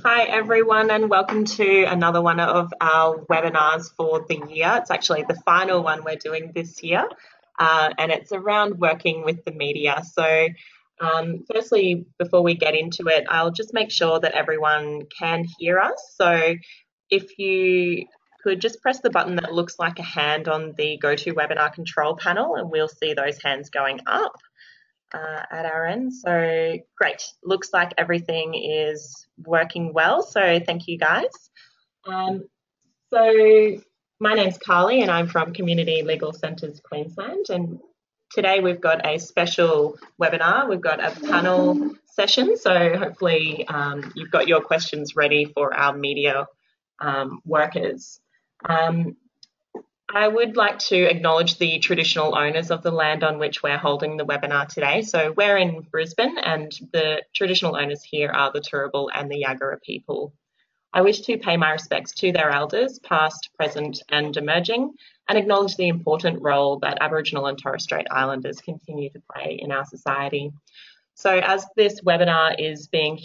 Hi everyone, and welcome to another one of our webinars for the year. It's actually the final one we're doing this year, and it's around working with the media. So firstly, before we get into it, I'll just make sure that everyone can hear us. So if you could just press the button that looks like a hand on the GoToWebinar control panel, and we'll see those hands going up at our end. So great, looks like everything is working well, so thank you guys. So my name's Carly and I'm from Community Legal Centres Queensland, and today we've got a special webinar. We've got a panel session, so hopefully you've got your questions ready for our media workers. I would like to acknowledge the traditional owners of the land on which we're holding the webinar today. So we're in Brisbane, and the traditional owners here are the Turrbal and the Yagara people. I wish to pay my respects to their elders, past, present and emerging, and acknowledge the important role that Aboriginal and Torres Strait Islanders continue to play in our society. So as this webinar is being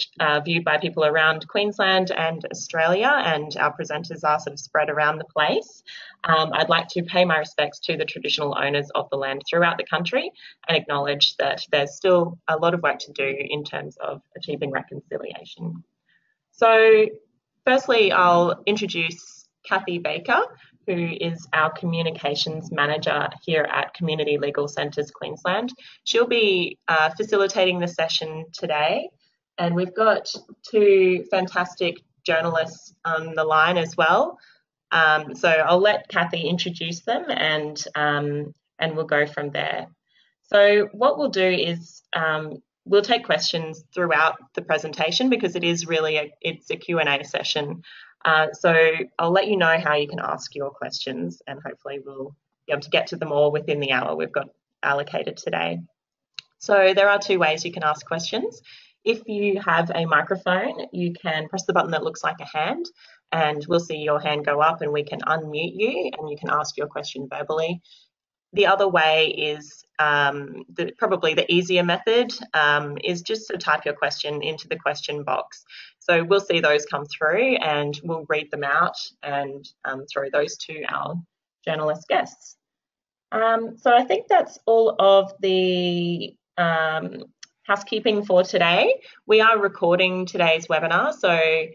viewed by people around Queensland and Australia, and our presenters are sort of spread around the place, I'd like to pay my respects to the traditional owners of the land throughout the country and acknowledge that there's still a lot of work to do in terms of achieving reconciliation. So firstly, I'll introduce Kathy Baker, who is our Communications Manager here at Community Legal Centres Queensland. She'll be facilitating the session today, and we've got two fantastic journalists on the line as well. So I'll let Kathy introduce them, and we'll go from there. So what we'll do is we'll take questions throughout the presentation, because it is really it's a Q&A session. So I'll let you know how you can ask your questions, and hopefully we'll be able to get to them all within the hour we've got allocated today. So there are two ways you can ask questions. If you have a microphone, you can press the button that looks like a hand, and we'll see your hand go up and we can unmute you and you can ask your question verbally. The other way is probably the easier method is just to type your question into the question box. So we'll see those come through and we'll read them out and throw those to our journalist guests. So I think that's all of the housekeeping for today. We are recording today's webinar, so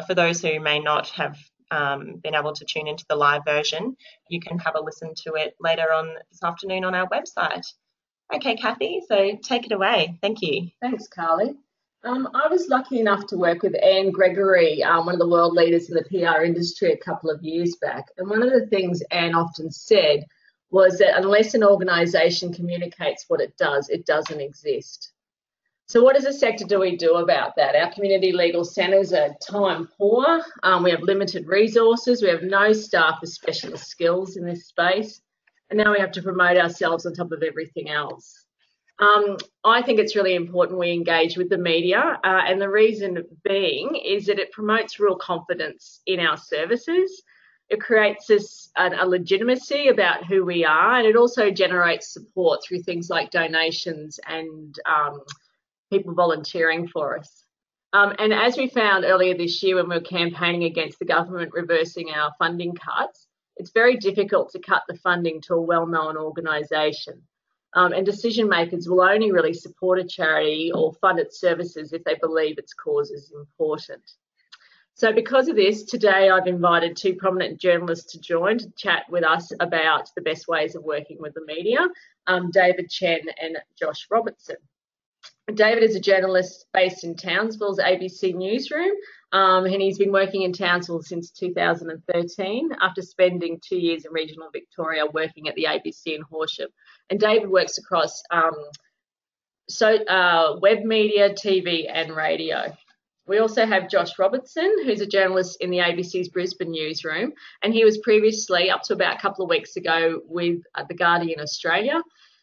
for those who may not have been able to tune into the live version, you can have a listen to it later on this afternoon on our website. Okay, Kathy, so take it away. Thank you. Thanks, Carly. I was lucky enough to work with Anne Gregory, one of the world leaders in the PR industry, a couple of years back. And one of the things Anne often said was that unless an organisation communicates what it doesn't exist. So what as a sector do we do about that? Our community legal centres are time poor. We have limited resources. We have no staff with specialist skills in this space. And now we have to promote ourselves on top of everything else. I think it's really important we engage with the media, and the reason being is that it promotes real confidence in our services. It creates a legitimacy about who we are, and it also generates support through things like donations and people volunteering for us. And as we found earlier this year when we were campaigning against the government reversing our funding cuts, it's very difficult to cut the funding to a well-known organisation. And decision makers will only really support a charity or fund its services if they believe its cause is important. So because of this, today I've invited two prominent journalists to join to chat with us about the best ways of working with the media, David Chen and Josh Robertson. David is a journalist based in Townsville's ABC Newsroom, and he's been working in Townsville since 2013 after spending 2 years in regional Victoria working at the ABC in Horsham. And David works across web media, TV and radio. We also have Josh Robertson, who's a journalist in the ABC's Brisbane newsroom, and he was previously, up to about a couple of weeks ago, with The Guardian Australia.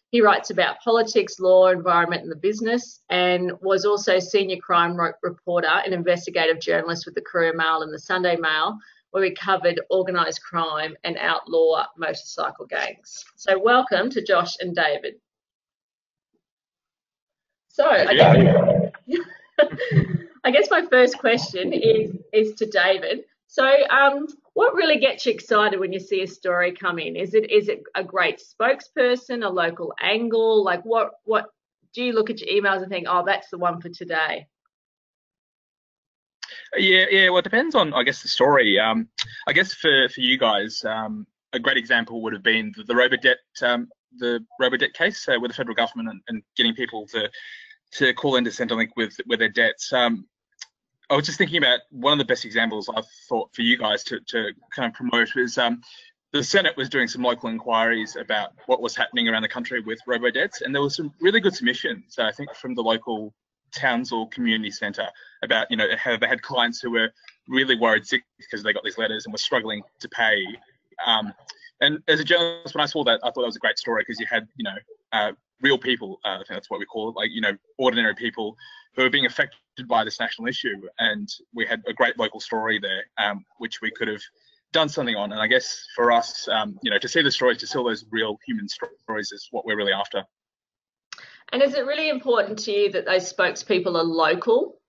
He writes about politics, law, environment and the business, and was also senior crime reporter and investigative journalist with the Courier Mail and the Sunday Mail, where we covered organised crime and outlaw motorcycle gangs. So welcome to Josh and David. So I guess my first question is to David. So, what really gets you excited when you see a story come in? Is it a great spokesperson, a local angle? Like, what do you look at your emails and think, oh, that's the one for today? Yeah. Well, it depends on, I guess, the story. I guess for you guys, a great example would have been the Robodebt case with the federal government and getting people to call into Centrelink with their debts. I was just thinking about one of the best examples I thought for you guys to kind of promote was the Senate was doing some local inquiries about what was happening around the country with robo-debts, and there were some really good submissions, I think, from the local Townsville Community Centre about, how they had clients who were really worried sick because they got these letters and were struggling to pay. And as a journalist, when I saw that, I thought that was a great story because you had, real people, I think that's what we call it, like, ordinary people who are being affected by this national issue. And we had a great local story there, which we could have done something on. And I guess for us, to see the stories, to see all those real human stories is what we're really after. And is it really important to you that those spokespeople are local?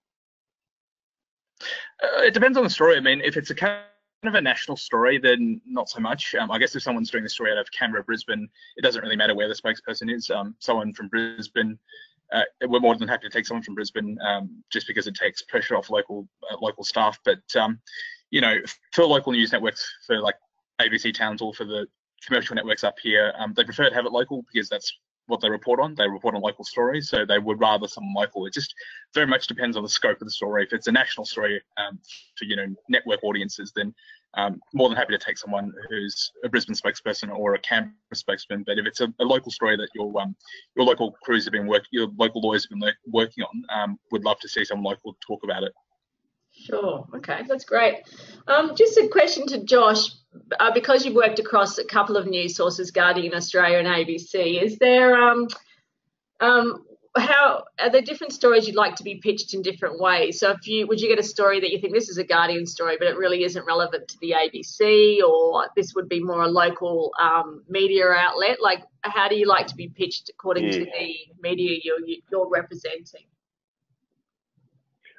It depends on the story. I mean, if it's a kind of a national story, then not so much. I guess if someone's doing the story out of Canberra, Brisbane, it doesn't really matter where the spokesperson is. Someone from Brisbane, we're more than happy to take someone from Brisbane, just because it takes pressure off local staff. But for local news networks, for like ABC Townsville, for the commercial networks up here, they prefer to have it local because that's what they report on. They report on local stories, so they would rather someone local. It just very much depends on the scope of the story. If it's a national story for network audiences, then more than happy to take someone who's a Brisbane spokesperson or a Canberra spokesman. But if it's a local story that your local crews have been your local lawyers have been working on, would love to see someone local talk about it. Sure. Okay, that's great. Just a question to Josh, because you've worked across a couple of news sources, Guardian Australia and ABC. Is there how are there different stories you'd like to be pitched in different ways? So would you get a story that you think this is a Guardian story, but it really isn't relevant to the ABC, or this would be more a local media outlet? Like, how do you like to be pitched according to the media you're representing?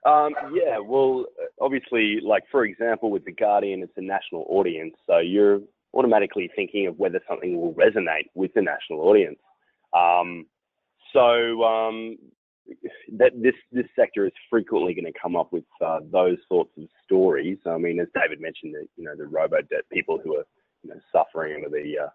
Yeah, well, obviously, like, for example, with The Guardian, it's a national audience, so you're automatically thinking of whether something will resonate with the national audience. That this sector is frequently going to come up with those sorts of stories. I mean, as David mentioned, the robo-debt people who are suffering under the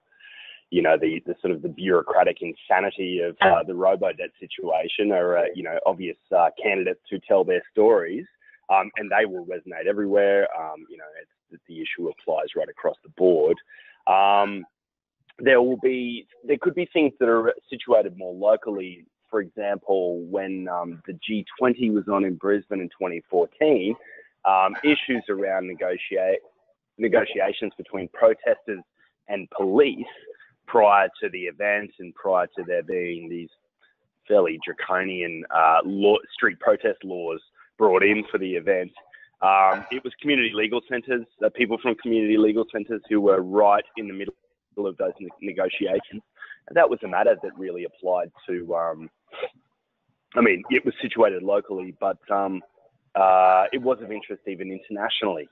sort of the bureaucratic insanity of the robo-debt situation are obvious candidates who tell their stories, and they will resonate everywhere. The issue applies right across the board. There could be things that are situated more locally. For example, when the G20 was on in Brisbane in 2014, issues around negotiations between protesters and police prior to the event and prior to there being these fairly draconian street protest laws brought in for the event. It was community legal centres, people from community legal centres who were right in the middle of those negotiations. And that was a matter that really applied to, it was situated locally, but it was of interest even internationally,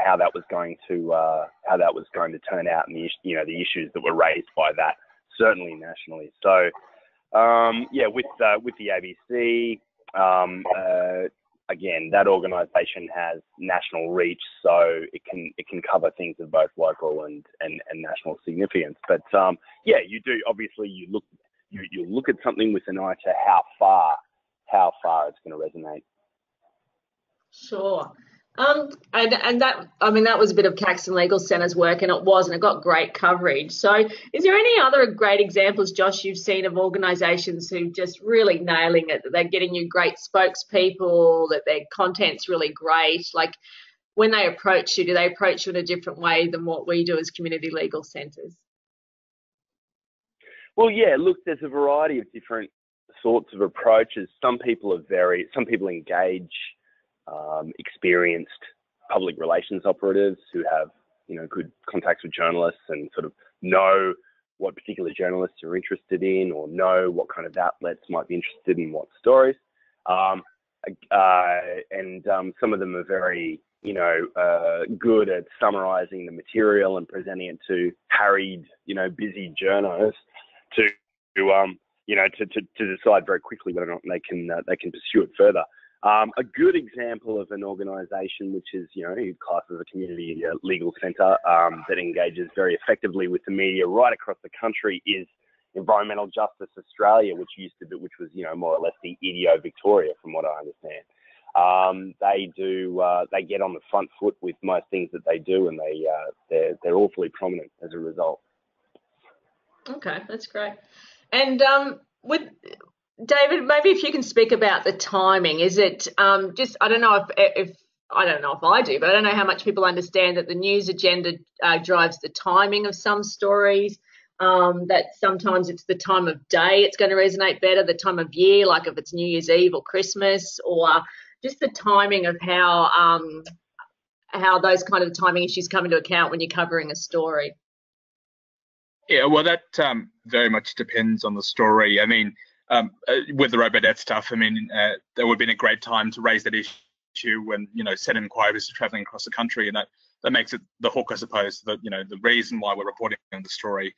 how that was going to turn out, and the issues that were raised by that, certainly nationally. So with the ABC, again, that organisation has national reach, so it can cover things of both local and national significance. But you do, obviously you look at something with an eye to how far it's going to resonate. Sure. And that was a bit of Caxton Legal Centre's work, and it got great coverage. So is there any other great examples, Josh, you've seen of organisations who just really nailing it, that they're getting you great spokespeople, that their content's really great? Like, when they approach you, do they approach you in a different way than what we do as community legal centres? Well, yeah, look, there's a variety of different sorts of approaches. Some people engage experienced public relations operatives who have, good contacts with journalists and sort of know what particular journalists are interested in, or know what kind of outlets might be interested in what stories. and some of them are very, good at summarising the material and presenting it to harried, busy journos to decide very quickly whether or not they can pursue it further. A good example of an organisation which is, classed as a community legal centre that engages very effectively with the media right across the country is Environmental Justice Australia, which was more or less the EDO Victoria, from what I understand. They get on the front foot with most things that they do, and they're awfully prominent as a result. Okay, that's great. And with David, maybe if you can speak about the timing. Is it just, I don't know if I don't know if I do, but I don't know how much people understand that the news agenda drives the timing of some stories. That sometimes it's the time of day it's going to resonate better, the time of year, like if it's New Year's Eve or Christmas, or just the timing of how those kind of timing issues come into account when you're covering a story. Yeah, well, that very much depends on the story. I mean, with the Robodebt stuff, I mean, there would have been a great time to raise that issue when, Senate inquiries are travelling across the country, and that makes it the hook, I suppose, the reason why we're reporting on the story.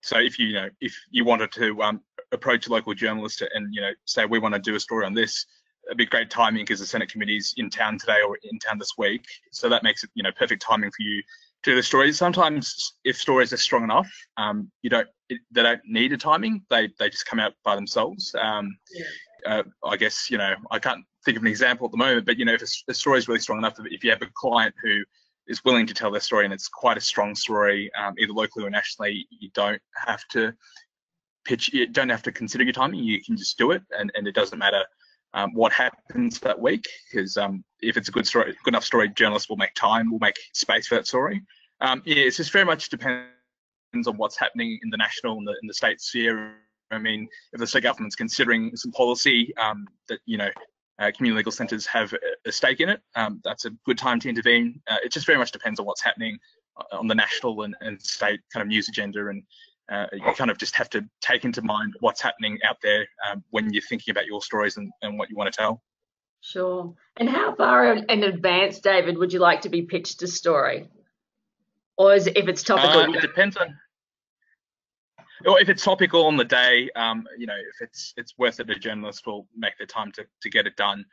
So if you wanted to approach a local journalist and, say we want to do a story on this, it'd be great timing because the Senate committee's in town today or in town this week. So that makes it, perfect timing for you to do the story. Sometimes if stories are strong enough, they don't need a timing. They just come out by themselves. I guess, I can't think of an example at the moment, but, if a story is really strong enough, if you have a client who is willing to tell their story and it's quite a strong story, either locally or nationally, you don't have to pitch, you don't have to consider your timing. You can just do it, and it doesn't matter what happens that week, because if it's a good enough story, journalists will make time, will make space for that story. It's just very much depends on what's happening in the national and the state sphere. I mean, if the state government's considering some policy that, community legal centres have a stake in it, that's a good time to intervene. It just very much depends on what's happening on the national and state kind of news agenda, and you kind of just have to take into mind what's happening out there when you're thinking about your stories and what you want to tell. Sure. And how far in advance, David, would you like to be pitched a story? Or is it, if it's topical? It depends on. Or if it's topical on the day, if it's worth it, a journalist will make the time to get it done.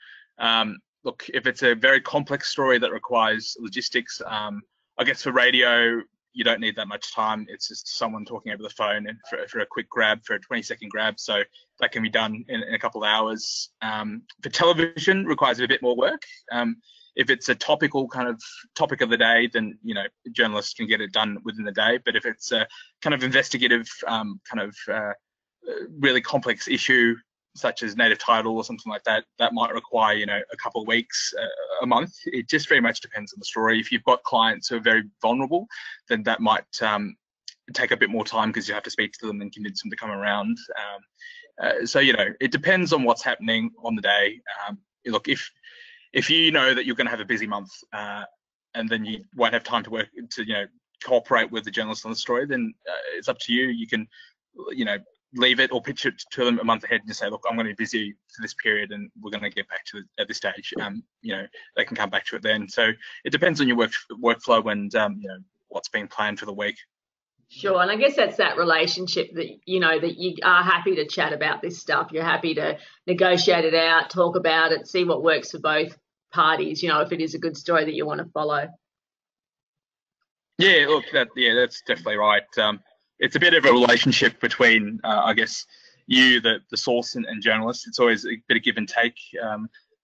Look, if it's a very complex story that requires logistics, I guess for radio, you don't need that much time. It's just someone talking over the phone and for a quick grab, for a 20-second grab. So that can be done in a couple of hours. For television, requires a bit more work. If it's a topical kind of topic of the day, then, journalists can get it done within the day. But if it's a kind of investigative, really complex issue, such as native title or something like that, that might require, a couple of weeks, a month. It just very much depends on the story. If you've got clients who are very vulnerable, then that might take a bit more time because you have to speak to them and convince them to come around. So, it depends on what's happening on the day. Look, if you know that you're going to have a busy month and then you won't have time to work to, cooperate with the journalist on the story, then it's up to you. You can, leave it or pitch it to them a month ahead and just say, look, I'm going to be busy for this period and we're going to get back to it at this stage. They can come back to it then. So it depends on your workflow and, what's being planned for the week. Sure. And I guess that's that relationship that, that you are happy to chat about this stuff. You're happy to negotiate it out, talk about it, see what works for both parties, if it is a good story that you want to follow. Yeah, look, that's definitely right. It's a bit of a relationship between, I guess, you, the source, and journalists. It's always a bit of give and take,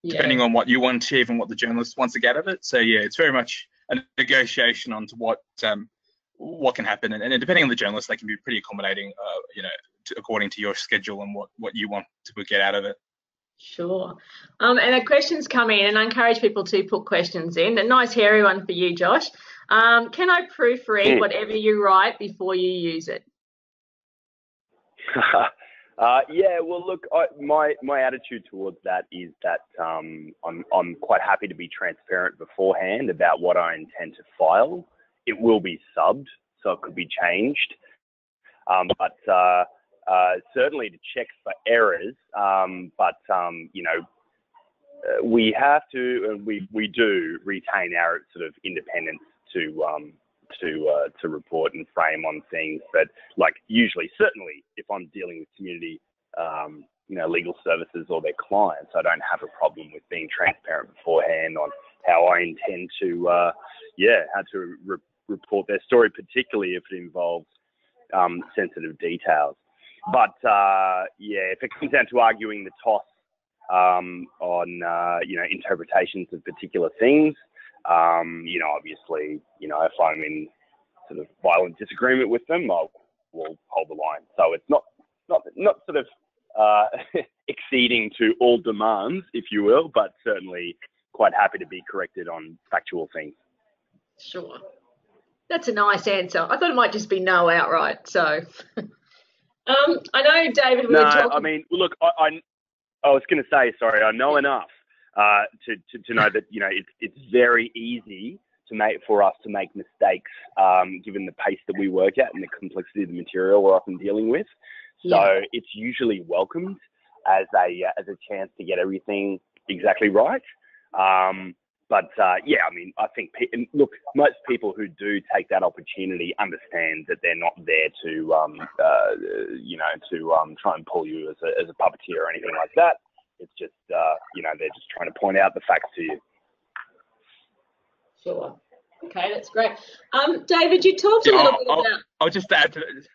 depending on what you want to achieve and what the journalist wants to get out of it. So, it's very much a negotiation onto what can happen. And depending on the journalist, they can be pretty accommodating, according to your schedule and what you want to get out of it. Sure. And the questions come in, and I encourage people to put questions in. A nice hairy one for you, Josh. Can I proofread whatever you write before you use it? Well, look, my attitude towards that is that I'm quite happy to be transparent beforehand about what I intend to file. It will be subbed, so it could be changed. But certainly to check for errors. we have to, and we do retain our sort of independence to report and frame on things. But like usually, certainly, if I'm dealing with community, legal services or their clients, I don't have a problem with being transparent beforehand on how I intend to, how to report their story, particularly if it involves sensitive details. But if it comes down to arguing the toss on interpretations of particular things, obviously, if I'm in sort of violent disagreement with them, I will hold the line. So it's not sort of exceeding to all demands, if you will, but certainly quite happy to be corrected on factual things. Sure. That's a nice answer. I thought it might just be no outright. So, I know, David, we were talking... I mean, look, I was going to say, sorry, I know enough to know that, it's very easy for us to make mistakes, given the pace that we work at and the complexity of the material we're often dealing with. So it's usually welcomed as a chance to get everything exactly right. I think, look, most people who do take that opportunity understand that they're not there to, try and pull you as a puppeteer or anything like that. It's just, they're just trying to point out the facts to you. Sure. Okay, that's great. David, you talked a little bit about... I'll just add to that.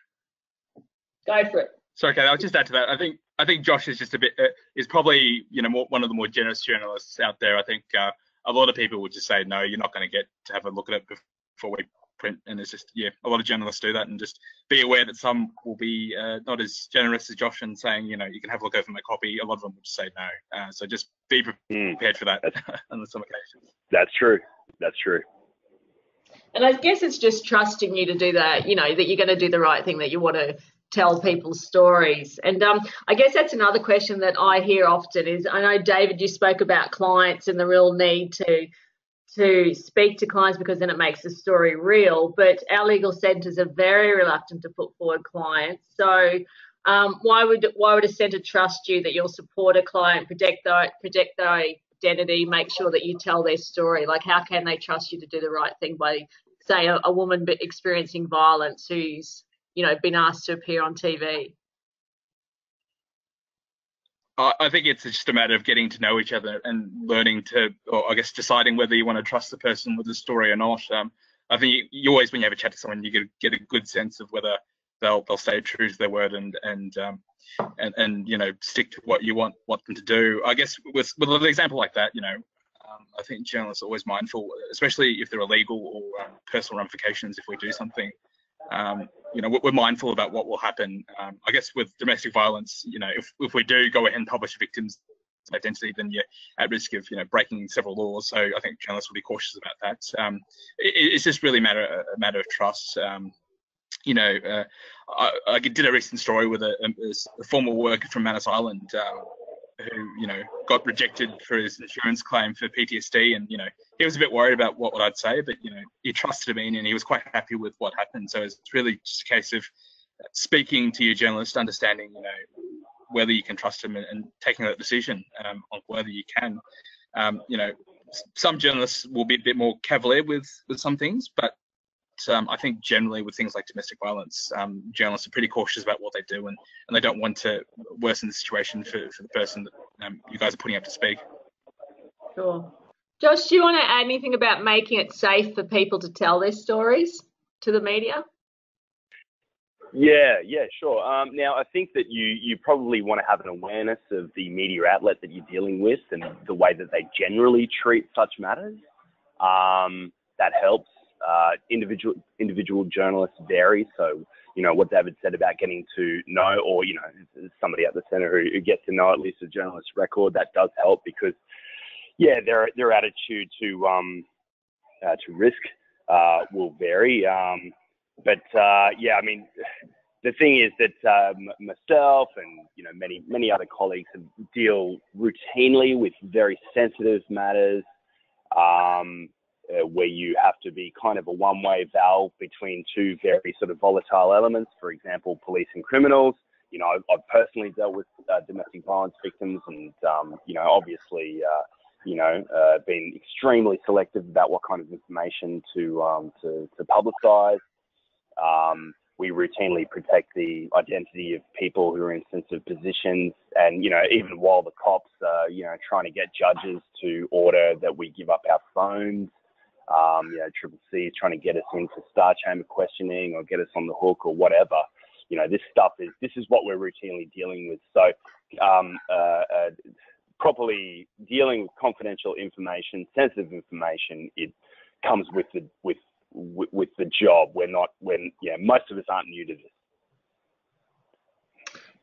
Go for it. Sorry, Kate, I'll just add to that. I think Josh is just is probably, one of the more generous journalists out there. I think a lot of people would just say, no, you're not going to get to have a look at it before we print. And it's just, a lot of journalists do that, and just be aware that some will be not as generous as Josh and saying, you can have a look over my copy. A lot of them would just say no. So just be prepared for that on some occasions. That's true. That's true. And I guess it's just trusting you to do that, that you're going to do the right thing, that you want to tell people's stories. And I guess that's another question that I hear often is, I know, David, you spoke about clients and the real need to speak to clients because then it makes the story real, but our legal centres are very reluctant to put forward clients. So why would a centre trust you that you'll support a client, protect their identity, make sure that you tell their story? Like, how can they trust you to do the right thing by, say, a woman experiencing violence who's been asked to appear on TV? I think it's just a matter of getting to know each other and learning or I guess deciding whether you want to trust the person with the story or not. I think you always, when you have a chat to someone, you get a good sense of whether they'll stay true to their word and stick to what you want them to do. I guess with an example like that, I think journalists are always mindful, especially if there are legal or personal ramifications if we do something. We're mindful about what will happen. I guess with domestic violence, if we do go ahead and publish a victim's identity, then you're at risk of, breaking several laws. So I think journalists will be cautious about that. It's just really a matter of trust. I did a recent story with a former worker from Manus Island who, got rejected for his insurance claim for PTSD, and he was a bit worried about what I'd say, but he trusted me and he was quite happy with what happened. So it's really just a case of speaking to your journalist, understanding whether you can trust him and taking that decision on whether you can. Some journalists will be a bit more cavalier with some things, but I think generally with things like domestic violence, journalists are pretty cautious about what they do, and they don't want to worsen the situation for the person that you guys are putting up to speak. Sure. Josh, do you want to add anything about making it safe for people to tell their stories to the media? Yeah, sure. Now, I think that you probably want to have an awareness of the media outlet that you're dealing with and the way that they generally treat such matters. That helps. Individual journalists vary. So, what David said about getting to know, or, somebody at the centre who gets to know at least a journalist's record, that does help because, their attitude to risk will vary. The thing is that myself and many other colleagues deal routinely with very sensitive matters where you have to be kind of a one-way valve between two very sort of volatile elements. For example, police and criminals. I've personally dealt with domestic violence victims, and obviously been extremely selective about what kind of information to publicise. We routinely protect the identity of people who are in sensitive positions, and even while the cops are trying to get judges to order that we give up our phones, Triple C is trying to get us in for star chamber questioning or get us on the hook or whatever. This is what we're routinely dealing with. So properly dealing with confidential information, sensitive information, it comes with the job. Most of us aren't new to this.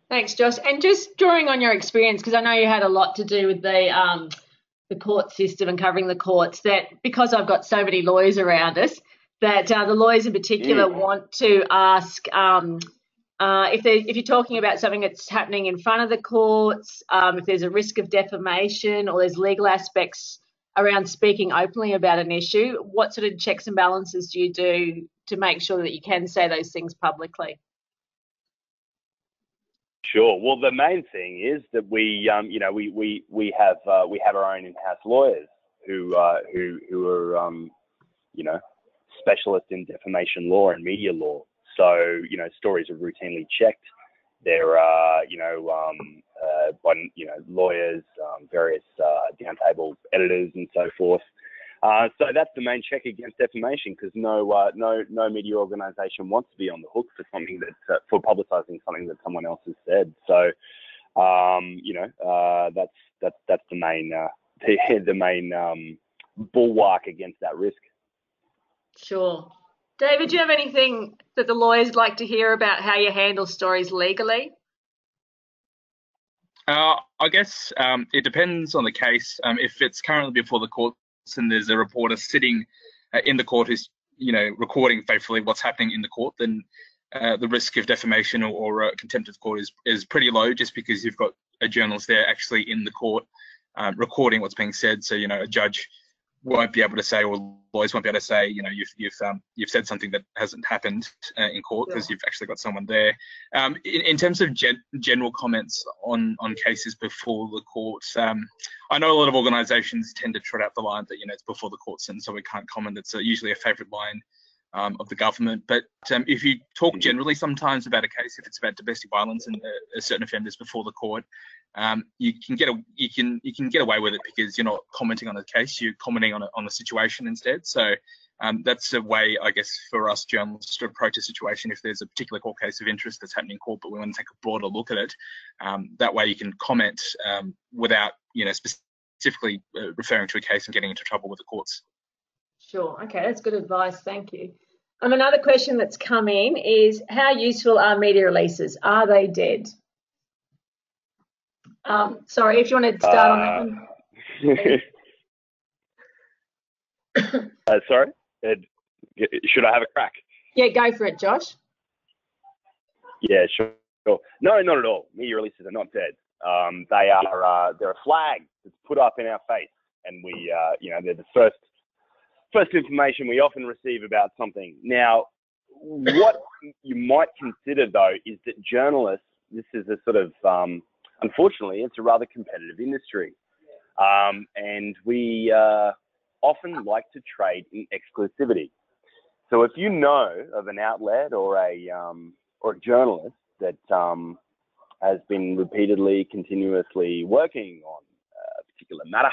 Thanks, Josh. And just drawing on your experience, because I know you had a lot to do with the court system and covering the courts, that because I've got so many lawyers around us, that the lawyers in particular want to ask if you're talking about something that's happening in front of the courts, if there's a risk of defamation or there's legal aspects around speaking openly about an issue, what sort of checks and balances do you do to make sure that you can say those things publicly? Sure. Well, the main thing is that we have our own in-house lawyers who are specialists in defamation law and media law. So stories are routinely checked. There are lawyers, various downtable editors, and so forth. So that's the main check against defamation, because no media organisation wants to be on the hook for something for publicising something that someone else has said. So that's the main bulwark against that risk. Sure. David, do you have anything that the lawyers like to hear about how you handle stories legally? I guess it depends on the case. If it's currently before the courts and there's a reporter sitting in the court who's recording faithfully what's happening in the court, then the risk of defamation or contempt of court is pretty low, just because you've got a journalist there actually in the court recording what's being said. So a judge won't be able to say, or lawyers won't be able to say, you've said something that hasn't happened in court, because you've actually got someone there. In terms of general comments on cases before the courts, I know a lot of organisations tend to trot out the line that it's before the courts, and so we can't comment. It's usually a favourite line of the government. But if you talk generally sometimes about a case, if it's about domestic violence and a certain offenders before the court, you can get away with it, because you're not commenting on the case, you're commenting on the situation instead. So that's a way, I guess, for us journalists to approach a situation. If there's a particular court case of interest that's happening in court, but we want to take a broader look at it, that way you can comment without specifically referring to a case and getting into trouble with the courts. Sure. Okay, that's good advice. Thank you. Another question that's come in is, how useful are media releases? Are they dead? Sorry, if you want to start on that one. Sorry? Should I have a crack? Yeah, go for it, Josh. Yeah, sure. No, not at all. Media releases are not dead. They're a flag that's put up in our face, and we, they're the first information we often receive about something. Now, what you might consider, though, is that journalists, this is a sort of, unfortunately, it's a rather competitive industry. And we often like to trade in exclusivity. So if you know of an outlet or a journalist that has been repeatedly, continuously working on a particular matter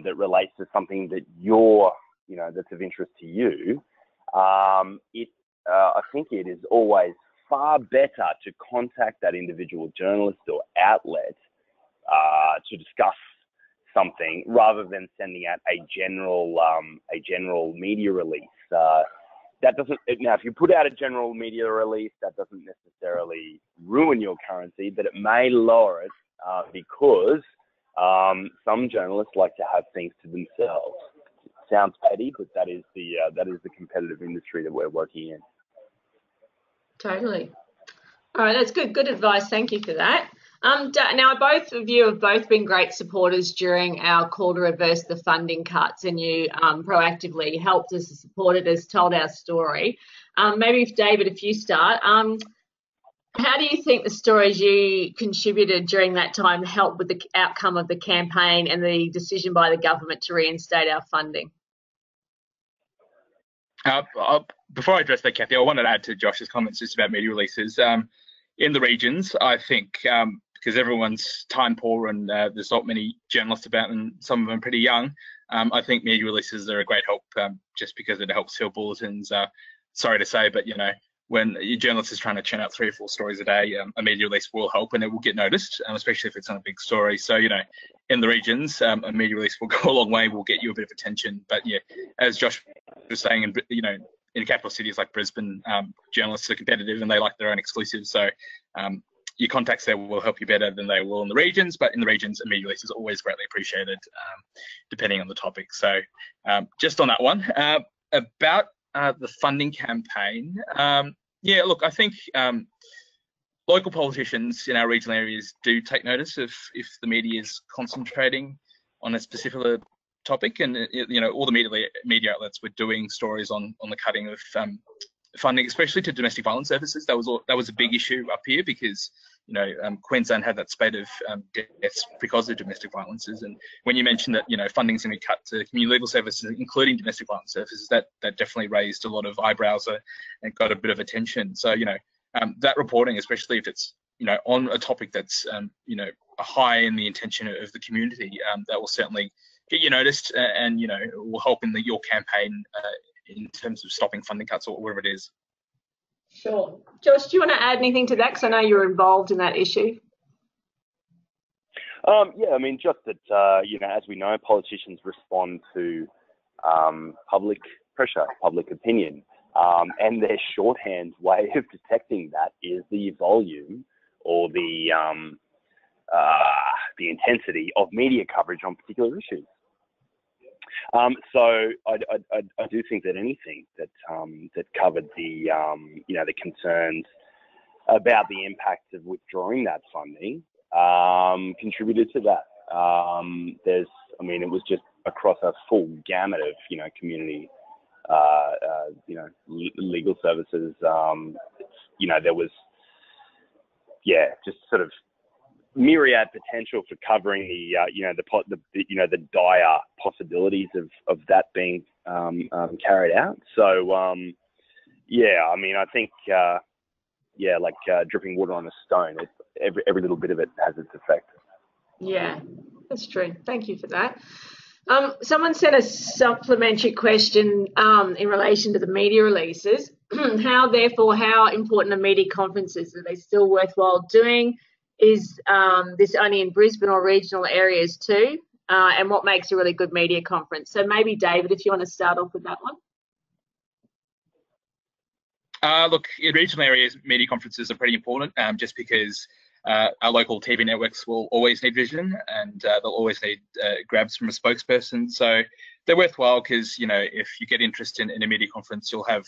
that relates to something that that's of interest to you, I think it is always far better to contact that individual journalist or outlet to discuss something, rather than sending out a general media release. That doesn't, now if you put out a general media release, that doesn't necessarily ruin your currency, but it may lower it because some journalists like to have things to themselves. It sounds petty, but that is the competitive industry that we're working in. Totally. All right, that's good advice. Thank you for that. Now, both of you have both been great supporters during our call to reverse the funding cuts, and you proactively helped us, supported us, told our story. Maybe if David, if you start, How do you think the stories you contributed during that time helped with the outcome of the campaign and the decision by the government to reinstate our funding? Before I address that, Kathy, I wanted to add to Josh's comments just about media releases. In the regions, I think because everyone's time poor and there's not many journalists about, and some of them are pretty young, I think media releases are a great help just because it helps fill bulletins. Sorry to say, but when your journalist is trying to churn out 3 or 4 stories a day, a media release will help and it will get noticed, especially if it's on a big story. So, in the regions, a media release will go a long way, will get you a bit of attention. But yeah, as Josh was saying, in capital cities like Brisbane, journalists are competitive and they like their own exclusives. So your contacts there will help you better than they will in the regions. But in the regions, a media release is always greatly appreciated, depending on the topic. So just on that one, about the funding campaign. Yeah, look, I think local politicians in our regional areas do take notice of if the media is concentrating on a specific topic, and all the media outlets were doing stories on the cutting of funding, especially to domestic violence services. That was a big issue up here because Queensland had that spate of deaths because of domestic violences. And when you mentioned that funding's going to be cut to community legal services, including domestic violence services, that definitely raised a lot of eyebrows and got a bit of attention. So that reporting, especially if it's on a topic that's high in the intention of the community, that will certainly get you noticed and will help in your campaign in terms of stopping funding cuts or whatever it is. Sure. Josh, do you want to add anything to that? Because I know you're involved in that issue. Yeah, I mean, just that, as we know, politicians respond to public pressure, public opinion, and their shorthand way of detecting that is the volume or the intensity of media coverage on particular issues. So I do think that anything that covered the the concerns about the impact of withdrawing that funding contributed to that. It was just across a full gamut of community legal services. There was just sort of myriad potential for covering the dire possibilities of that being carried out. So I think like dripping water on a stone. Every little bit of it has its effect. Yeah, that's true. Thank you for that. Someone sent a supplementary question in relation to the media releases. How important are media conferences? Are they still worthwhile doing? Is this only in Brisbane or regional areas too? And what makes a really good media conference? So maybe, David, if you want to start off with that one. Look, in regional areas, media conferences are pretty important just because our local TV networks will always need vision and they'll always need grabs from a spokesperson. So they're worthwhile because, if you get interested in a media conference, you'll have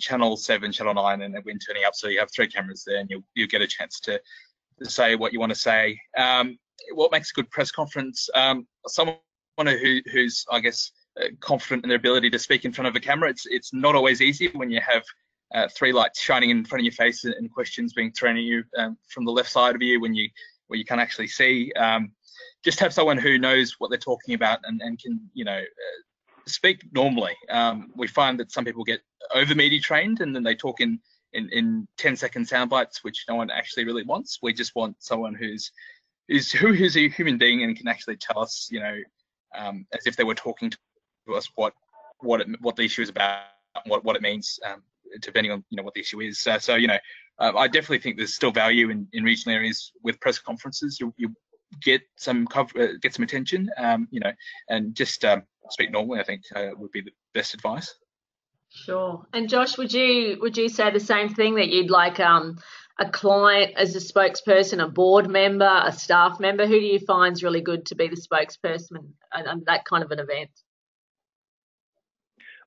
Channel 7, Channel 9 and a wind turning up. So you have 3 cameras there and you'll get a chance to say what you want to say. What makes a good press conference? Someone who's, I guess, confident in their ability to speak in front of a camera. It's not always easy when you have 3 lights shining in front of your face and questions being thrown at you from the left side of you where you can't actually see. Just have someone who knows what they're talking about and can, speak normally. We find that some people get over media trained and then they talk in 10-second sound bites, which no one actually really wants. We just want someone who's a human being and can actually tell us, as if they were talking to us what the issue is about, what it means, depending on what the issue is. I definitely think there's still value in regional areas with press conferences. You get some attention, and just speak normally. I think would be the best advice. Sure. And Josh, would you say the same thing, that you'd like a client as a spokesperson, a board member, a staff member? Who do you find is really good to be the spokesperson and that kind of an event?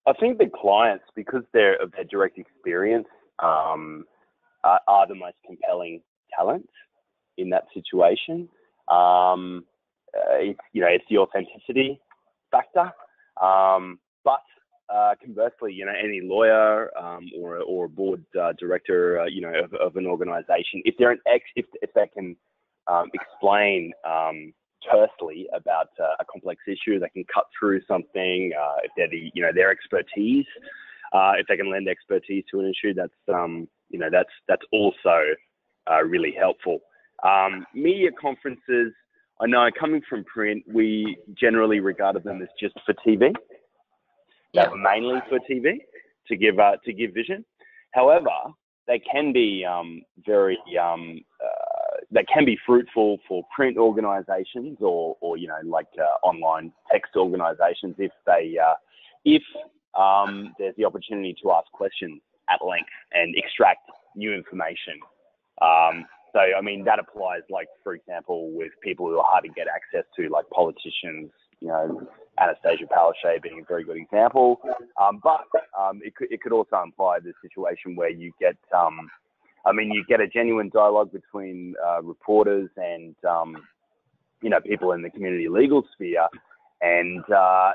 I think the clients, because they're of their direct experience, are the most compelling talent in that situation. It's the authenticity factor, but conversely, any lawyer or a board director, of an organisation, if they're if they can explain tersely about a complex issue, they can cut through something. If they're their expertise, if they can lend expertise to an issue, that's also really helpful. Media conferences, I know coming from print, we generally regarded them as just for TV. They were mainly for TV to give vision. However, they can be they can be fruitful for print organisations or online text organisations if there's the opportunity to ask questions at length and extract new information. So, I mean, that applies, like, for example, with people who are hard to get access to, like politicians, Anastasia Palaszczuk being a very good example. But it could also imply the situation where you get, you get a genuine dialogue between reporters and, people in the community legal sphere. And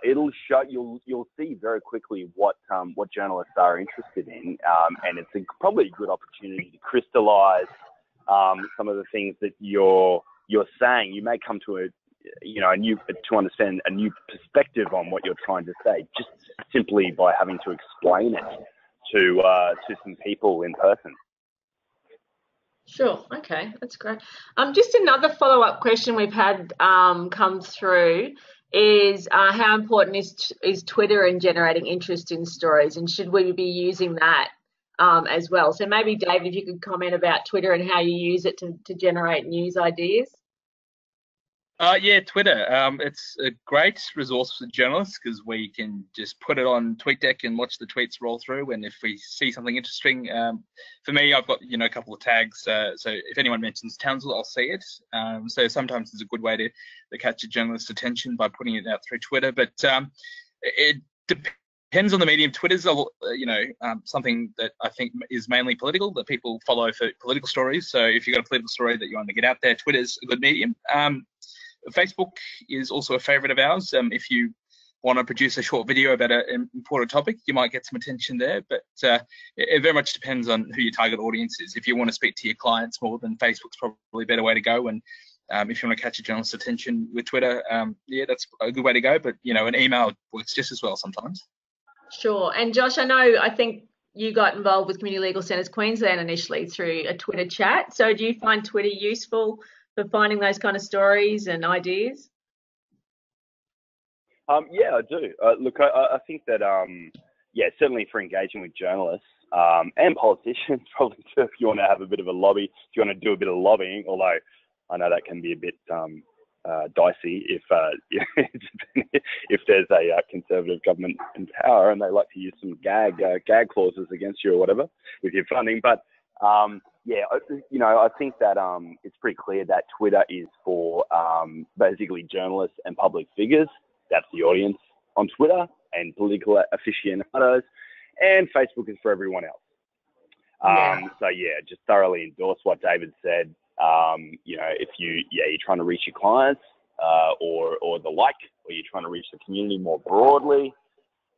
it'll show, you'll see very quickly what journalists are interested in. And it's probably a good opportunity to crystallize some of the things that you're saying. You may come to to understand a new perspective on what you're trying to say, just simply by having to explain it to some people in person. Sure. Okay, that's great. Just another follow-up question we've had come through is how important is Twitter in generating interest in stories, and should we be using that as well? So maybe, David, if you could comment about Twitter and how you use it to generate news ideas. Yeah, Twitter. It's a great resource for journalists because we can just put it on TweetDeck and watch the tweets roll through. And if we see something interesting, for me, I've got a couple of tags. So if anyone mentions Townsville, I'll see it. So sometimes it's a good way to catch a journalist's attention by putting it out through Twitter. But it depends on the medium. Twitter's something that I think is mainly political, that people follow for political stories. So if you've got a political story that you want to get out there, Twitter's a good medium. Facebook is also a favorite of ours. If you want to produce a short video about an important topic, you might get some attention there, but it very much depends on who your target audience is. If you want to speak to your clients more, then Facebook's probably a better way to go. And if you want to catch a journalist's attention with Twitter, that's a good way to go, but an email works just as well sometimes. Sure. And Josh, I think you got involved with Community Legal Centres Queensland initially through a Twitter chat. So do you find Twitter useful for finding those kind of stories and ideas? Yeah, I do. Look, I think that, certainly for engaging with journalists and politicians, probably too, if you want to have a bit of a lobby, if you want to do a bit of lobbying, although I know that can be a bit dicey if there's a Conservative government in power and they like to use some gag clauses against you or whatever with your funding. But I think that it's pretty clear that Twitter is for basically journalists and public figures. That's the audience on Twitter, and political aficionados, and Facebook is for everyone else. Just thoroughly endorse what David said. If you're trying to reach your clients or the like, or you're trying to reach the community more broadly,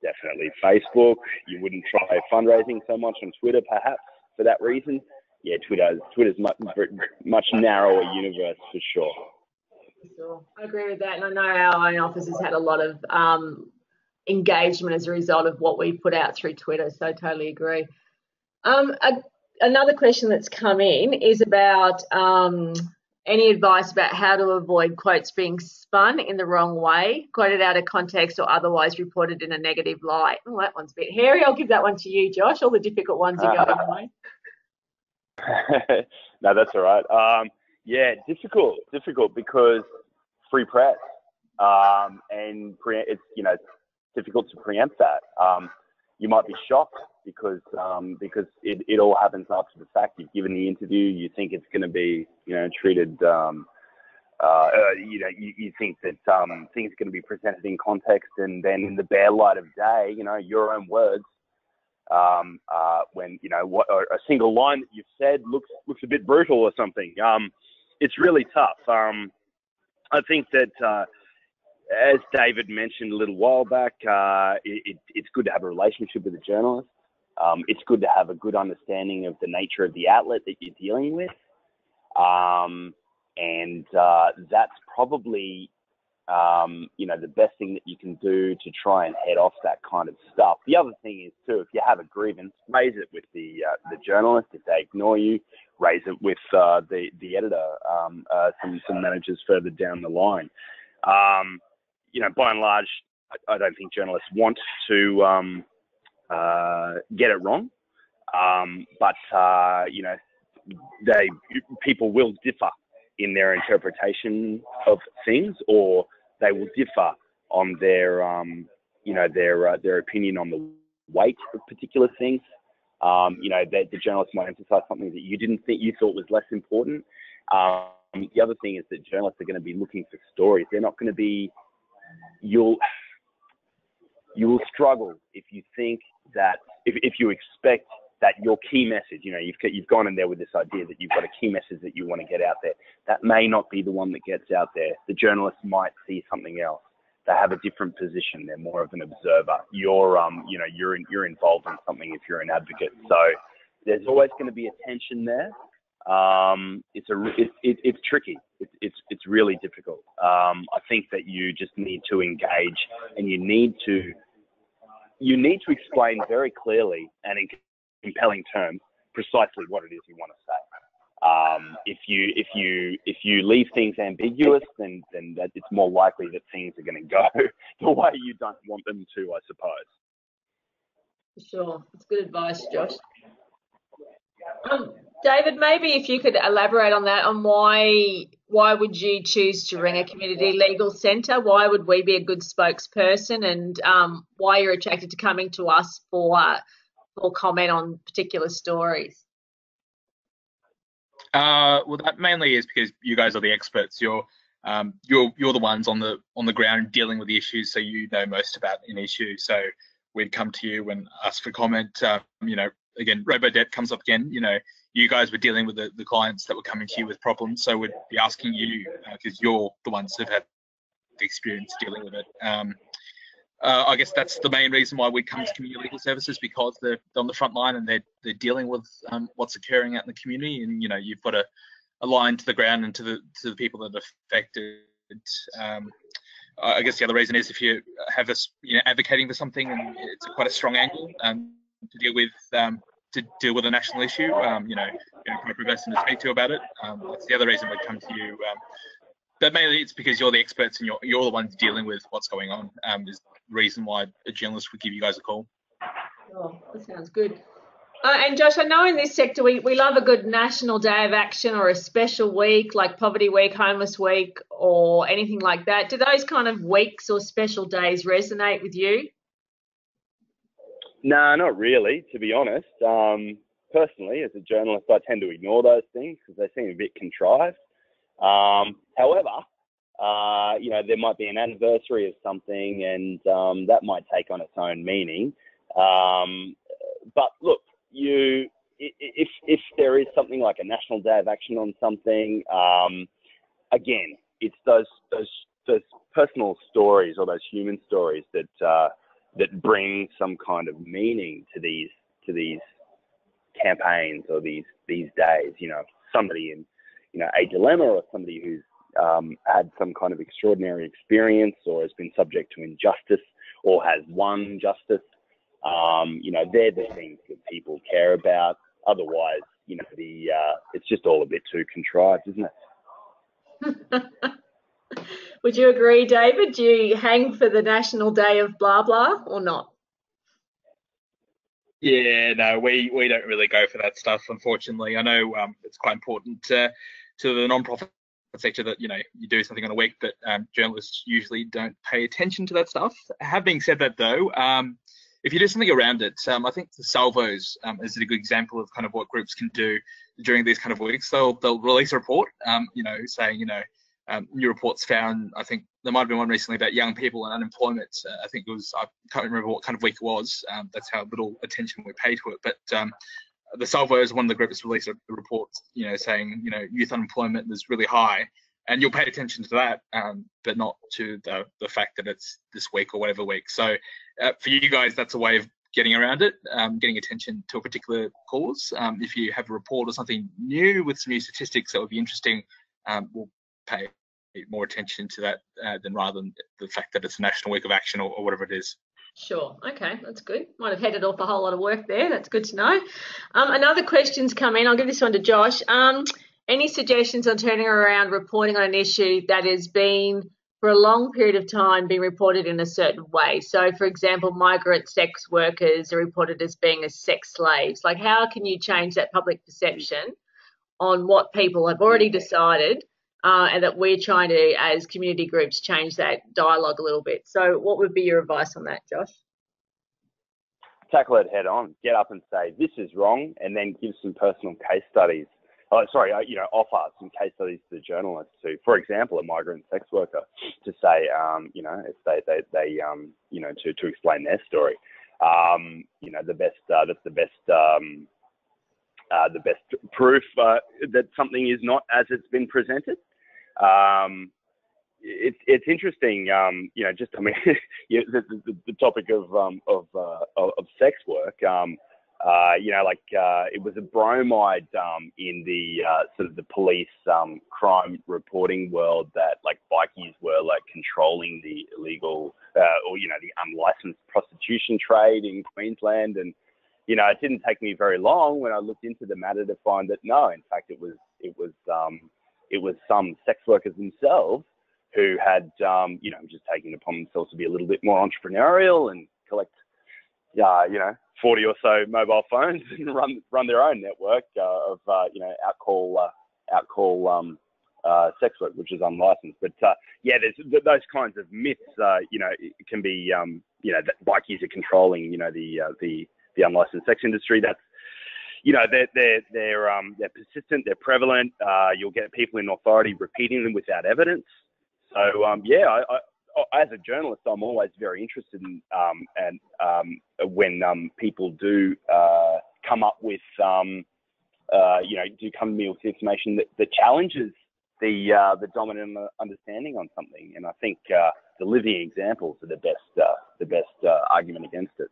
definitely Facebook. You wouldn't try fundraising so much on Twitter, perhaps, for that reason. Yeah, Twitter's much narrower universe for sure. Sure. I agree with that, and I know our own office has had a lot of engagement as a result of what we put out through Twitter, so I totally agree. Another question that's come in is about any advice about how to avoid quotes being spun in the wrong way, quoted out of context or otherwise reported in a negative light. Oh, that one's a bit hairy. I'll give that one to you, Josh. All the difficult ones are going away. No, that's all right. Difficult because free press, and it's difficult to preempt that. You might be shocked because it all happens after the fact. You've given the interview, you think it's going to be treated. You think that things are going to be presented in context, and then in the bare light of day, your own words. When a single line that you've said looks a bit brutal or something. It's really tough. I think that as David mentioned a little while back, it's good to have a relationship with a journalist. It's good to have a good understanding of the nature of the outlet that you're dealing with. And that's probably, the best thing that you can do to try and head off that kind of stuff. The other thing is too, if you have a grievance, raise it with the journalist. If they ignore you, raise it with the editor, some managers further down the line. By and large, I don't think journalists want to get it wrong, but people will differ in their interpretation of things, or they will differ on their opinion on the weight of particular things. The journalist might emphasize something that you thought was less important. The other thing is that journalists are going to be looking for stories. They're not going to be. You will struggle if you think that if you expect that your key message, you've gone in there with this idea that you've got a key message that you want to get out there. That may not be the one that gets out there. The journalist might see something else. They have a different position. They're more of an observer. You're involved in something if you're an advocate. So there's always going to be a tension there. It's tricky. It's really difficult. I think that you just need to engage, and you need to explain very clearly and in compelling terms precisely what it is you want to say. If you leave things ambiguous, then that it's more likely that things are going to go the way you don't want them to, I suppose. Sure, it's good advice, Josh. David, maybe if you could elaborate on that, on why would you choose to ring a community legal centre? Why would we be a good spokesperson, and why you're attracted to coming to us for comment on particular stories? Well, that mainly is because you guys are the experts. You're the ones on the ground dealing with the issues, so you know most about an issue. So we'd come to you and ask for comment. Again, Robodebt comes up again. You guys were dealing with the clients that were coming to you with problems, so we'd be asking you because you're the ones who've had the experience dealing with it. I guess that's the main reason why we come to community legal services, because they're on the front line and they're dealing with what's occurring out in the community, and you've got a line to the ground and to the people that are affected. I guess the other reason is if you have us advocating for something, and it's quite a strong angle to deal with a national issue, appropriate person to speak to about it. That's the other reason we come to you. But mainly it's because you're the experts and you're the ones dealing with what's going on. Is the reason why a journalist would give you guys a call. Oh, that sounds good. And Josh, I know in this sector we love a good national day of action or a special week like Poverty Week, Homeless Week, or anything like that. Do those kind of weeks or special days resonate with you? No, not really, to be honest. Personally, as a journalist, I tend to ignore those things because they seem a bit contrived. However, there might be an anniversary of something, and that might take on its own meaning. But look, if there is something like a national day of action on something, again, it's those personal stories or those human stories that bring some kind of meaning to these campaigns or these days. Somebody in a dilemma, or somebody who's had some kind of extraordinary experience, or has been subject to injustice, or has won justice. They're the things that people care about. Otherwise, it's just all a bit too contrived, isn't it? Would you agree, David? Do you hang for the National Day of blah blah or not? Yeah, no, we don't really go for that stuff, unfortunately. I know it's quite important to the non-profit sector that you do something on a week, but journalists usually don't pay attention to that stuff. Having said that, though, if you do something around it, I think the Salvos is a good example of kind of what groups can do during these kind of weeks. They'll release a report, saying new reports found. I think there might have been one recently about young people and unemployment. I think it was, I can't remember what kind of week it was. That's how little attention we pay to it. But the Salvo is one of the groups released a report, saying, youth unemployment is really high. and you'll pay attention to that, but not to the fact that it's this week or whatever week. So for you guys, that's a way of getting around it, getting attention to a particular cause. If you have a report or something new with some new statistics that would be interesting, we'll pay more attention to that than rather than the fact that it's a National Week of Action or whatever it is. Sure. Okay, that's good. Might have headed off a whole lot of work there. That's good to know. Another question's come in. I'll give this one to Josh. Any suggestions on turning around reporting on an issue that has been for a long period of time being reported in a certain way? So, for example, migrant sex workers are reported as being as sex slaves. Like, how can you change that public perception on what people have already decided, and that we're trying to, as community groups, change that dialogue a little bit? So what would be your advice on that, Josh? Tackle it head on. Get up and say, this is wrong, and then give some personal case studies. Offer some case studies to the journalists who, for example, a migrant sex worker, to say, if they to explain their story. The best proof that something is not as it's been presented. It's interesting, the topic of sex work. It was a bromide in the sort of the police crime reporting world that like bikies were like controlling the illegal the unlicensed prostitution trade in Queensland. And it didn't take me very long when I looked into the matter to find that no, in fact, it was some sex workers themselves who had just taken it upon themselves to be a little bit more entrepreneurial and collect 40 or so mobile phones and run their own network of outcall sex work, which is unlicensed. But there's those kinds of myths. It can be that bikies are controlling the unlicensed sex industry. That's they're persistent, they're prevalent. You'll get people in authority repeating them without evidence. So as a journalist, I'm always very interested in when people do come up with do come to me with information that challenges the dominant understanding on something. And I think the living examples are the best argument against it.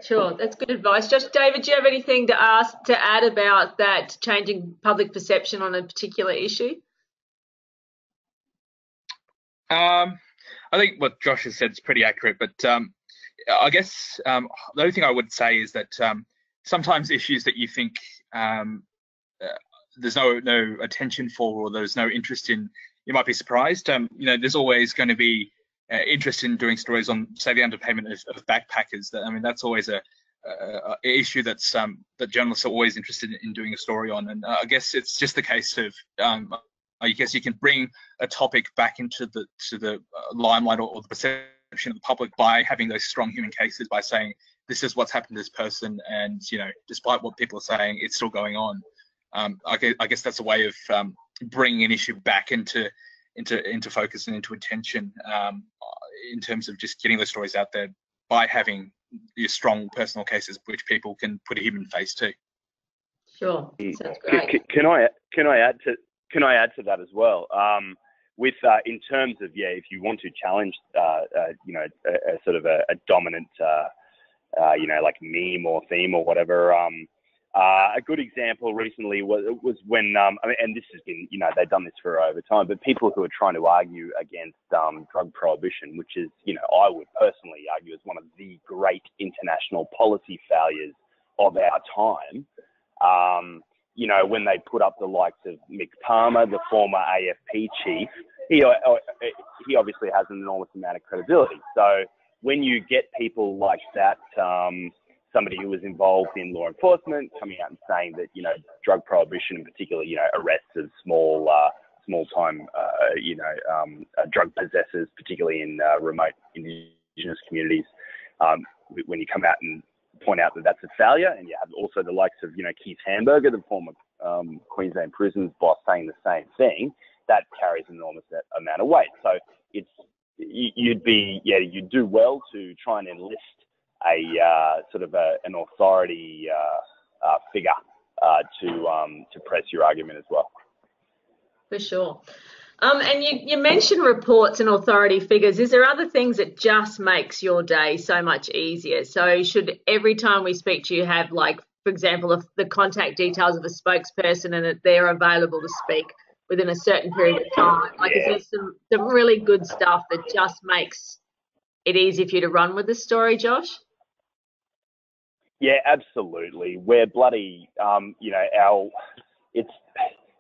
Sure, that's good advice. Josh, David, do you have anything to add about that changing public perception on a particular issue? I think what Josh has said is pretty accurate, but I guess the only thing I would say is that sometimes issues that you think there's no attention for or there's no interest in, you might be surprised. There's always going to be interest in doing stories on, say, the underpayment of backpackers. That's always a issue that's that journalists are always interested in doing a story on. And I guess it's just the case of I guess you can bring a topic back into the limelight or the perception of the public by having those strong human cases, by saying this is what's happened to this person, and despite what people are saying, it's still going on. I guess that's a way of bringing an issue back into focus and into attention, in terms of just getting those stories out there by having these strong personal cases which people can put a human face to. Sure, sounds great. Can I add to that as well? With in terms of if you want to challenge a sort of a dominant like meme or theme or whatever. A good example recently was when, and this has been, they've done this for over time, but people who are trying to argue against drug prohibition, which is, I would personally argue is one of the great international policy failures of our time. When they put up the likes of Mick Palmer, the former AFP chief, he obviously has an enormous amount of credibility. So when you get people like that, somebody who was involved in law enforcement coming out and saying that, drug prohibition, in particular, arrests of small-time, drug possessors, particularly in remote Indigenous communities, when you come out and point out that that's a failure, and you have also the likes of, Keith Hamburger, the former Queensland Prisons boss, saying the same thing, that carries an enormous amount of weight. So you'd do well to try and enlist a sort of an authority figure to press your argument as well. For sure. And you mentioned reports and authority figures. Is there other things that just makes your day so much easier? So should every time we speak to you have, like, for example, the contact details of a spokesperson and that they're available to speak within a certain period of time? Like, is there some really good stuff that just makes it easy for you to run with the story, Josh? Yeah, absolutely. We're bloody,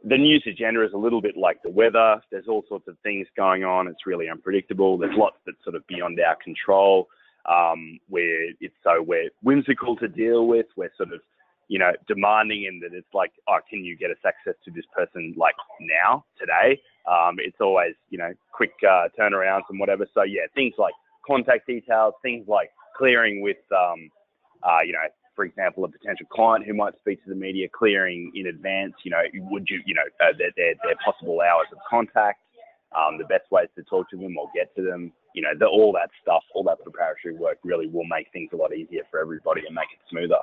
the news agenda is a little bit like the weather. There's all sorts of things going on. It's really unpredictable. There's lots that's sort of beyond our control. We're whimsical to deal with. We're sort of, demanding in that it's like, oh, can you get us access to this person like now, today? It's always, quick turnarounds and whatever. So yeah, things like contact details, things like clearing with, for example, a potential client who might speak to the media, clearing in advance, their possible hours of contact, the best ways to talk to them or get to them, all that stuff, all that preparatory work really will make things a lot easier for everybody and make it smoother.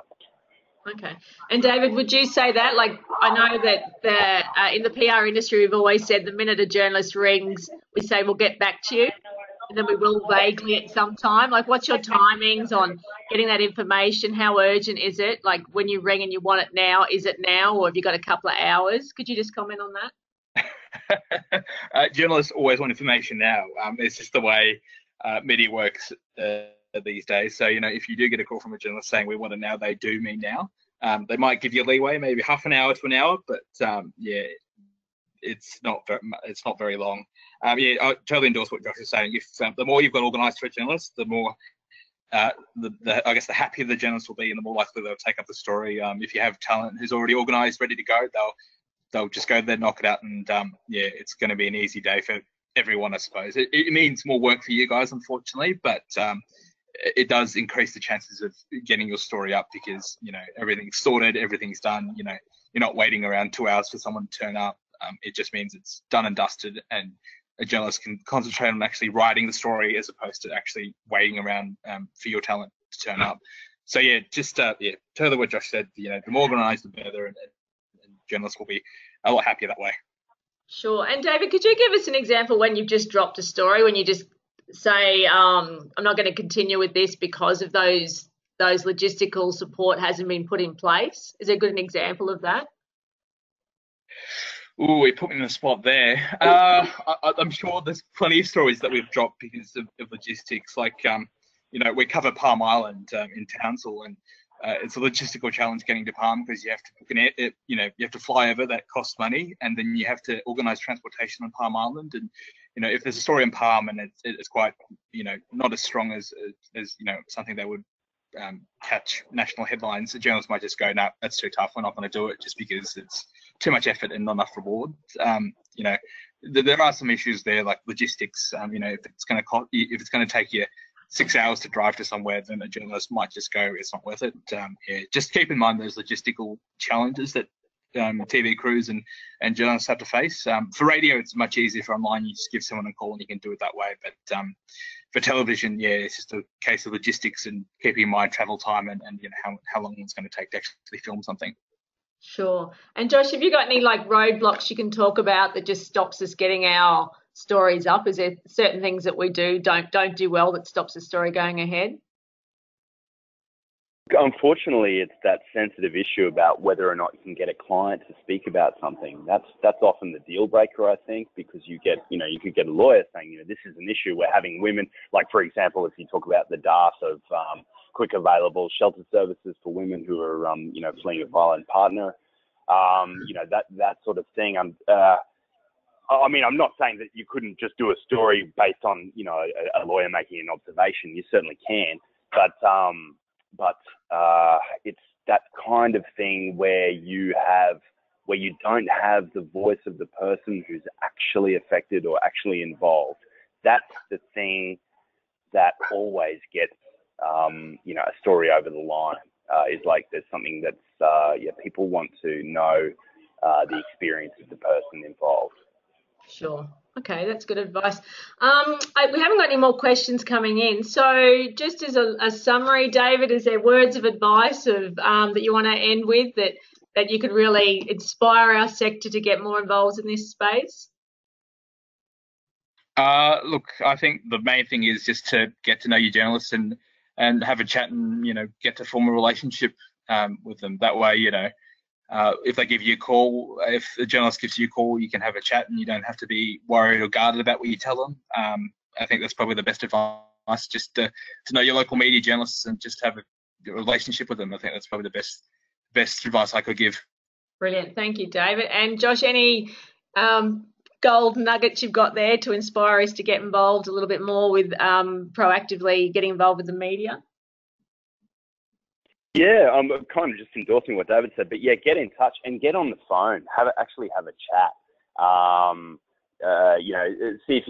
Okay. And David, would you say that? Like, I know that in the PR industry, we've always said the minute a journalist rings, we say we'll get back to you. And then we will vaguely at some time. Like, what's your timings on getting that information? How urgent is it? Like, when you ring and you want it now, is it now, or have you got a couple of hours? Could you just comment on that? Journalists always want information now. It's just the way media works these days. So, if you do get a call from a journalist saying we want it now, they do mean now. They might give you leeway, maybe half an hour to an hour, but it's not very long. I totally endorse what Josh is saying. If the more you've got organised for a journalist, the more I guess the happier the journalist will be, and the more likely they'll take up the story. If you have talent who's already organised, ready to go, they'll just go there, knock it out, and it's going to be an easy day for everyone, I suppose. It means more work for you guys, unfortunately, but it does increase the chances of getting your story up because everything's sorted, everything's done. You're not waiting around 2 hours for someone to turn up. It just means it's done and dusted, and a journalist can concentrate on actually writing the story as opposed to actually waiting around for your talent to turn up. So totally what Josh said. The more organised, the better, and journalists will be a lot happier that way. Sure. And David, could you give us an example when you've just dropped a story, when you just say, I'm not going to continue with this because of those logistical support hasn't been put in place? Is there a good example of that? Ooh, he put me in the spot there. I'm sure there's plenty of stories that we've dropped because of logistics. Like, we cover Palm Island in Townsville, and it's a logistical challenge getting to Palm because you have to book you have to fly over. That costs money, and then you have to organise transportation on Palm Island. And if there's a story in Palm and it's quite not as strong as something that would catch national headlines, the journalists might just go, no, that's too tough, we're not going to do it, just because it's too much effort and not enough reward. There are some issues there, like logistics. If it's going to take you 6 hours to drive to somewhere, then a journalist might just go, it's not worth it. Just keep in mind those logistical challenges that TV crews and journalists have to face. For radio, it's much easier. For online, you just give someone a call and you can do it that way. But for television, it's just a case of logistics and keeping in mind travel time and how long it's going to take to actually film something. Sure. And Josh, have you got any roadblocks you can talk about that just stops us getting our stories up? Is there certain things that we don't do well that stops the story going ahead? Unfortunately, it's that sensitive issue about whether or not you can get a client to speak about something. That's often the deal breaker, I think, because you could get a lawyer saying, this is an issue. We're having women, like, for example, if you talk about the DARS of quick available shelter services for women who are, fleeing a violent partner, that sort of thing. I'm not saying that you couldn't just do a story based on, a lawyer making an observation. You certainly can, but it's that kind of thing where you don't have the voice of the person who's actually affected or actually involved. That's the thing that always gets, a story over the line. Is like there's something that's, people want to know the experience of the person involved. Sure. Okay, that's good advice. We haven't got any more questions coming in. So just as a summary, David, is there words of advice that you want to end with that that you could really inspire our sector to get more involved in this space? Look, I think the main thing is just to get to know your journalists and have a chat and, you know, get to form a relationship with them. That way, you know, if they give you a call, if the journalist gives you a call, you can have a chat and you don't have to be worried or guarded about what you tell them. I think that's probably the best advice, just to know your local media journalists and just have a relationship with them. I think that's probably the best advice I could give. Brilliant. Thank you, David. And Josh, any gold nuggets you've got there to inspire us to get involved a little bit more with proactively getting involved with the media? Yeah, I'm kind of just endorsing what David said, but yeah, get in touch and get on the phone. Actually have a chat. You know, see if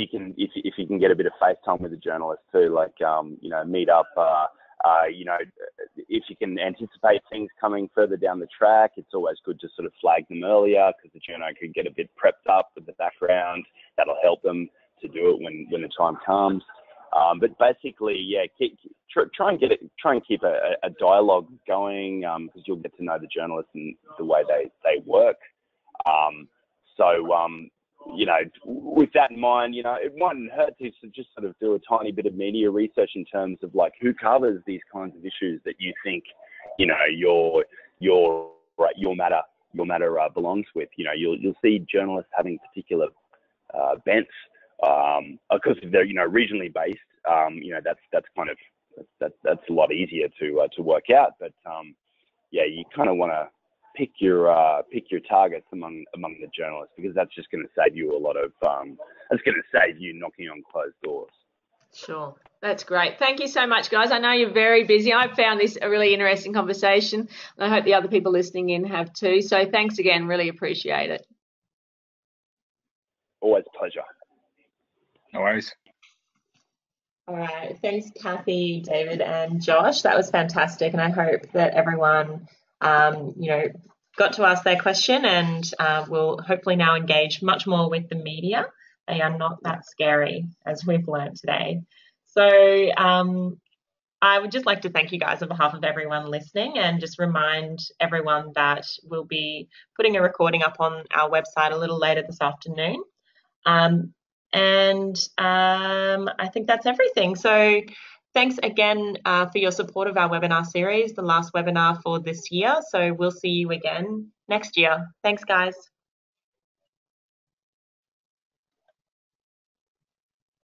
you can get a bit of FaceTime with a journalist too. Like, you know, meet up. You know, if you can anticipate things coming further down the track, it's always good to sort of flag them earlier, because the journo could get a bit prepped up with the background. That'll help them to do it when the time comes. But basically, yeah, try and keep a dialogue going, because you'll get to know the journalists and the way they work. You know, with that in mind, you know, it mightn't hurt to just sort of do a tiny bit of media research in terms of like who covers these kinds of issues that you think, you know, your matter belongs with. You know, you'll see journalists having particular bents, because they're, you know, regionally based. You know, that's kind of that's a lot easier to work out. But yeah, you kind of want to pick your targets among the journalists, because that's just going to save you a lot of that's going to save you knocking on closed doors. Sure, that's great. Thank you so much, guys. I know you're very busy. I've found this a really interesting conversation, and I hope the other people listening in have too. So thanks again, really appreciate it. Always a pleasure. No worries. All right, thanks Kathy, David and Josh. That was fantastic, and I hope that everyone you know, got to ask their question and will hopefully now engage much more with the media. They are not that scary, as we've learned today. So I would just like to thank you guys on behalf of everyone listening, and just remind everyone that we'll be putting a recording up on our website a little later this afternoon. I think that's everything. So thanks again for your support of our webinar series, the last webinar for this year. So we'll see you again next year. Thanks, guys.